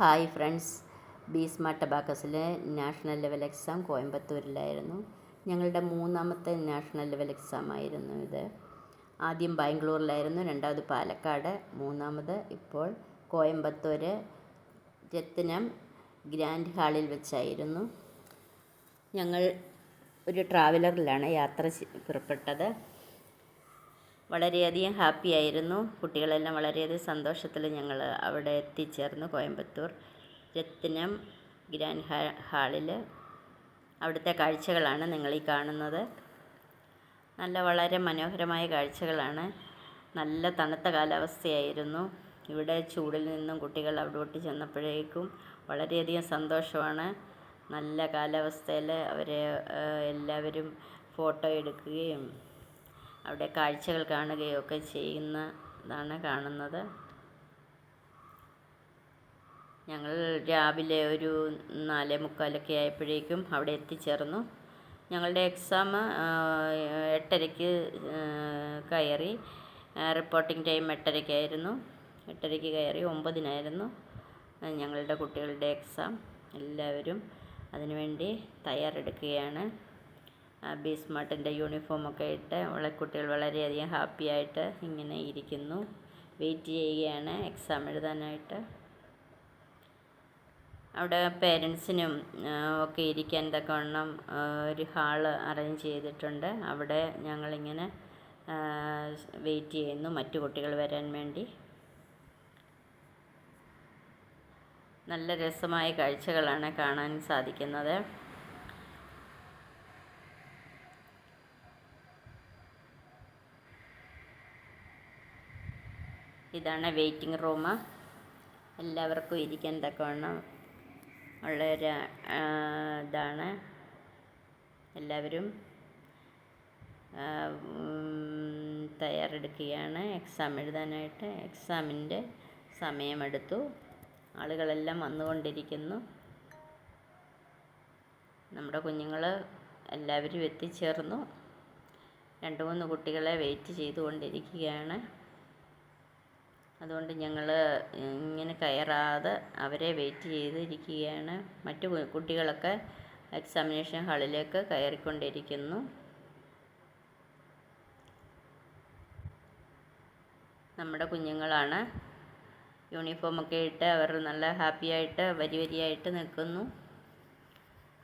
Hi friends, B smart അബാക്കസിലെ national level exam കോയമ്പത്തൂരിലായിരുന്നു. ഞങ്ങളുടെ മൂന്നാമത്തെ നാഷണൽ ലെവൽ എക്സാം ആയിരുന്നു ഇത്. ആദ്യം ബാംഗ്ലൂരിലായിരുന്നു, രണ്ടാമത് പാലക്കാട്, മൂന്നാമത് ഇപ്പോൾ കോയമ്പത്തൂർ രത്നം ഗ്രാൻഡ് ഹാളിൽ വെച്ചായിരുന്നു. ഞങ്ങൾ ഒരു ട്രാവലറിലാണ് യാത്ര പുറപ്പെട്ടത്. വളരെയധികം ഹാപ്പിയായിരുന്നു. കുട്ടികളെല്ലാം വളരെയധികം സന്തോഷത്തിൽ ഞങ്ങൾ അവിടെ എത്തിച്ചേർന്നു. കോയമ്പത്തൂർ രത്നം ഗ്രാൻഡ് ഹാളിൽ അവിടുത്തെ കാഴ്ചകളാണ് നിങ്ങളീ കാണുന്നത്. വളരെ മനോഹരമായ കാഴ്ചകളാണ്. നല്ല തണുത്ത കാലാവസ്ഥയായിരുന്നു. ഇവിടെ ചൂടിൽ നിന്നും കുട്ടികൾ അവിടോട്ട് ചെന്നപ്പോഴേക്കും വളരെയധികം സന്തോഷമാണ്. നല്ല കാലാവസ്ഥയിൽ അവരെ എല്ലാവരും ഫോട്ടോ എടുക്കുകയും അവിടെ കാഴ്ചകൾ കാണുകയൊക്കെ ചെയ്യുന്നതാണ് കാണുന്നത്. ഞങ്ങൾ രാവിലെ ഒരു 4:45 ആയപ്പോഴേക്കും അവിടെ എത്തിച്ചേർന്നു. ഞങ്ങളുടെ എക്സാം 8:30 കയറി. റിപ്പോർട്ടിംഗ് ടൈം 8:30 8:30 കയറി 9:00 ഞങ്ങളുടെ കുട്ടികളുടെ എക്സാം. എല്ലാവരും അതിനുവേണ്ടി തയ്യാറെടുക്കുകയാണ്. ബി സ്മാർട്ടിൻ്റെ യൂണിഫോമൊക്കെ ഇട്ട് കുട്ടികൾ വളരെയധികം ഹാപ്പിയായിട്ട് ഇങ്ങനെ ഇരിക്കുന്നു. വെയിറ്റ് ചെയ്യുകയാണ് എക്സാം എഴുതാനായിട്ട്. അവിടെ പേരൻസിനും ഒക്കെ ഇരിക്കാൻ തക്കവണ്ണം ഒരു ഹാള് അറേഞ്ച് ചെയ്തിട്ടുണ്ട്. അവിടെ ഞങ്ങളിങ്ങനെ വെയിറ്റ് ചെയ്യുന്നു മറ്റു കുട്ടികൾ വരാൻ വേണ്ടി. നല്ല രസമായ കാഴ്ചകളാണ് കാണാൻ സാധിക്കുന്നത്. ഇതാണ് വെയിറ്റിംഗ് റൂം. എല്ലാവർക്കും ഇരിക്കാൻ തക്കവണ്ണം ഉള്ളൊരു ഇതാണ്. എല്ലാവരും തയ്യാറെടുക്കുകയാണ് എക്സാം എഴുതാനായിട്ട്. എക്സാമിൻ്റെ സമയമെടുത്തു. ആളുകളെല്ലാം വന്നുകൊണ്ടിരിക്കുന്നു. നമ്മുടെ കുഞ്ഞുങ്ങൾ എല്ലാവരും എത്തിച്ചേർന്നു. 2-3 കുട്ടികളെ വെയിറ്റ് ചെയ്തുകൊണ്ടിരിക്കുകയാണ്. അതുകൊണ്ട് ഞങ്ങൾ ഇങ്ങനെ കയറാതെ അവരെ വെയിറ്റ് ചെയ്തിരിക്കുകയാണ്. മറ്റു കുട്ടികളൊക്കെ എക്സാമിനേഷൻ ഹാളിലേക്ക് കയറിക്കൊണ്ടിരിക്കുന്നു. നമ്മുടെ കുഞ്ഞുങ്ങളാണ്. യൂണിഫോമൊക്കെ ഇട്ട് അവർ നല്ല ഹാപ്പിയായിട്ട് വരിയായിട്ട് നിൽക്കുന്നു.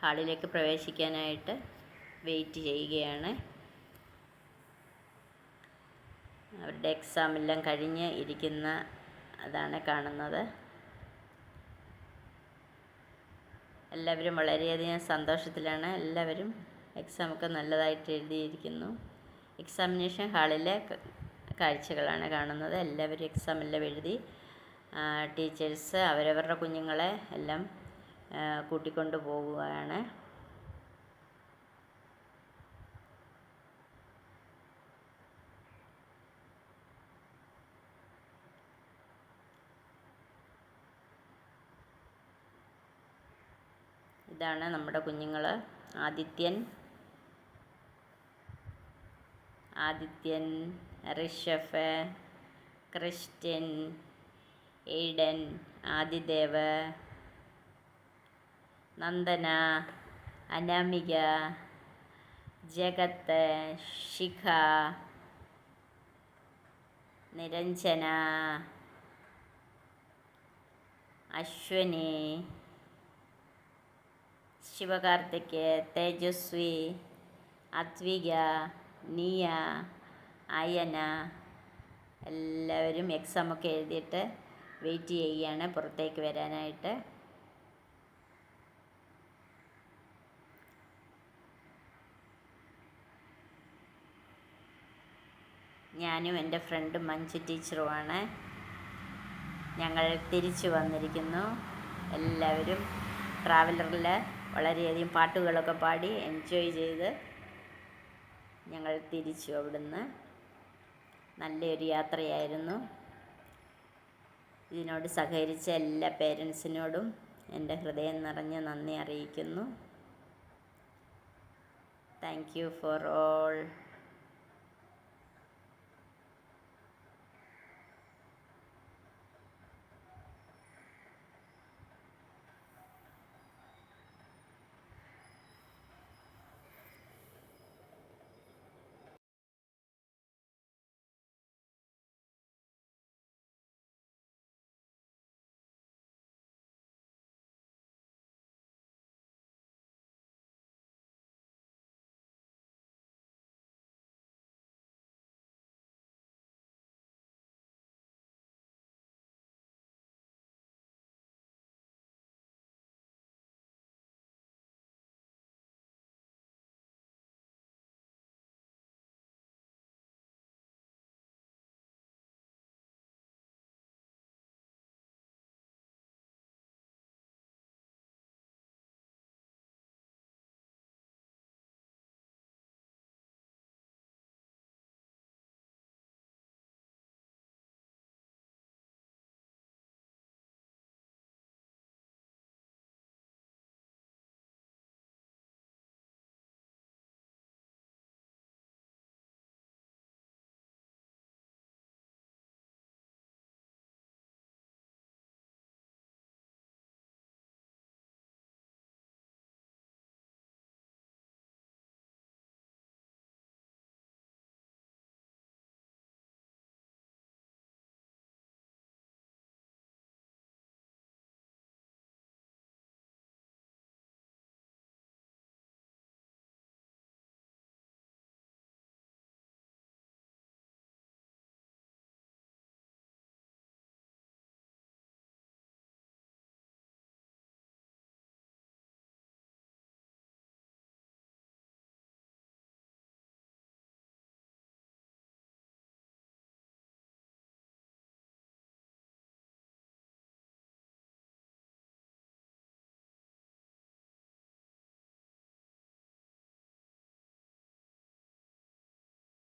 ഹാളിലേക്ക് പ്രവേശിക്കാനായിട്ട് വെയിറ്റ് ചെയ്യുകയാണ്. അവരുടെ എക്സാം എല്ലാം കഴിഞ്ഞ് ഇരിക്കുന്ന അതാണ് കാണുന്നത്. എല്ലാവരും വളരെയധികം സന്തോഷത്തിലാണ്. എല്ലാവരും എക്സാമൊക്കെ നല്ലതായിട്ട് എഴുതിയിരിക്കുന്നു. എക്സാമിനേഷൻ ഹാളിലെ കാഴ്ചകളാണ് കാണുന്നത്. എല്ലാവരും എക്സാം എല്ലാം എഴുതി. ടീച്ചേഴ്സ് അവരവരുടെ കുഞ്ഞുങ്ങളെ എല്ലാം കൂട്ടിക്കൊണ്ട് പോവുകയാണ്. ഇതാണ് നമ്മുടെ കുഞ്ഞുങ്ങൾ. ആദിത്യൻ, ഋഷഫ്, ക്രിസ്ത്യൻ, എയ്ഡൻ, ആദിദേവ്, നന്ദന, അനാമിക, ജഗത്ത്, ശിഖ, നിരഞ്ജന, അശ്വനി, ശിവകാർത്തിക്, തേജസ്വി, അത്വിക, നിയ, അയന എല്ലാവരും എക്സാമൊക്കെ എഴുതിയിട്ട് വെയിറ്റ് ചെയ്യുകയാണ് പുറത്തേക്ക് വരാനായിട്ട്. ഞാനും എൻ്റെ ഫ്രണ്ടും മഞ്ജു ടീച്ചറുമാണ്. ഞങ്ങൾ തിരിച്ചു വന്നിരിക്കുന്നു. എല്ലാവരും ട്രാവലറിൽ വളരെയധികം പാട്ടുകളൊക്കെ പാടി എൻജോയ് ചെയ്ത് ഞങ്ങൾ തിരിച്ചു. അവിടുന്ന് നല്ലൊരു യാത്രയായിരുന്നു. ഇതിനോട് സഹകരിച്ച എല്ലാ പേരൻസിനോടും എൻ്റെ ഹൃദയം നിറഞ്ഞ നന്ദി അറിയിക്കുന്നു. Thank you for all.